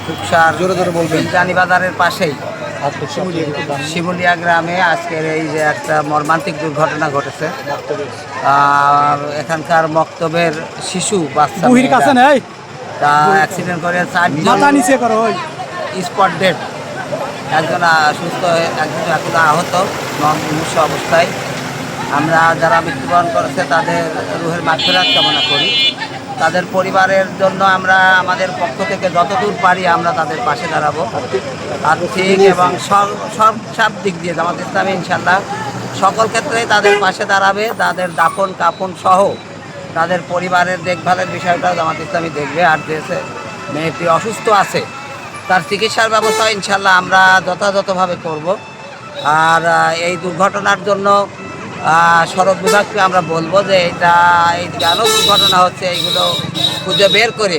ফুকসার জোরে জোরে বলবেন। বিজ্ঞানী বাজারের পাশেই শিমুলিয়া গ্রামে আজকের এই যে একটা মর্মান্তিক দুর্ঘটনা ঘটেছে। এখানকার মক্তবের শিশু বাচ্চা তা অ্যাক্সিডেন্ট করে 4জন স্পট ডেড, একজন সুস্থ একজন এখন আহত মুমূর্ষু অবস্থায়। আমরা যারা মৃত্যুবরণ করেছে তাদের রুহের মাগফিরাত কামনা করি। তাদের পরিবারের জন্য আমরা আমাদের পক্ষ থেকে যতদূর পারি আমরা তাদের পাশে দাঁড়াবো, আর্থিক এবং সব দিক দিয়ে জামাত ইসলামী ইনশাল্লাহ সকল ক্ষেত্রেই তাদের পাশে দাঁড়াবে। তাদের দাফন কাফন সহ তাদের পরিবারের দেখভালের বিষয়টা জামাত ইসলামী দেখবে। আর যে মেয়েটি অসুস্থ আছে তার চিকিৎসার ব্যবস্থা ইনশাল্লাহ আমরা যথাযথভাবে করব। আর এই দুর্ঘটনার জন্য সড়ক বিভাগকে আমরা বলবো যে এই কেন দুর্ঘটনা হচ্ছে এইগুলো খুঁজে বের করে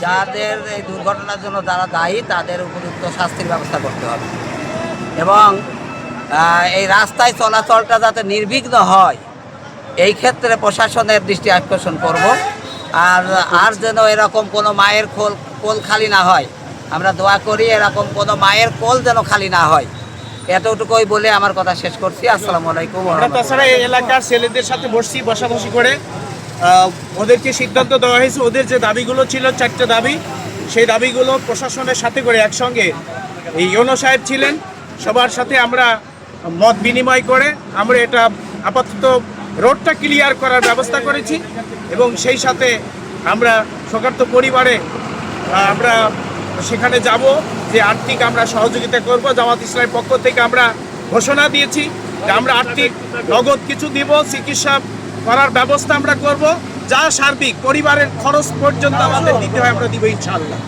যাদের এই দুর্ঘটনার জন্য যারা দায়ী তাদের উপযুক্ত শাস্তির ব্যবস্থা করতে হবে এবং এই রাস্তায় চলাচলটা যাতে নির্বিঘ্ন হয় এই ক্ষেত্রে প্রশাসনের দৃষ্টি আকর্ষণ করব। আর যেন এরকম কোনো মায়ের কোল খালি না হয়, আমরা দোয়া করি এরকম কোনো মায়ের কোল যেন খালি না হয়। এতটুকুই বলে আমার কথা শেষ করছি। আসসালামু আলাইকুম। তাছাড়া এই এলাকার ছেলেদের সাথে বসাবসি করে ওদেরকে সিদ্ধান্ত দেওয়া হয়েছে ওদের যে দাবিগুলো ছিল 4টে দাবি, সেই দাবিগুলো প্রশাসনের সাথে করে একসঙ্গে এই ইউনো সাহেব ছিলেন, সবার সাথে আমরা মত বিনিময় করে আমরা এটা আপাতত রোডটা ক্লিয়ার করার ব্যবস্থা করেছি এবং সেই সাথে আমরা শোকার্ত পরিবারে আমরা সেখানে যাব যে আর্থিক আমরা সহযোগিতা করব। জামাত ইসলামের পক্ষ থেকে আমরা ঘোষণা দিয়েছি যে আমরা আর্থিক নগদ কিছু দিব, চিকিৎসা করার ব্যবস্থা আমরা করব, যা সার্বিক পরিবারের খরচ পর্যন্ত আমাদের দিতে হয় আমরা দিব ইনশাআল্লাহ।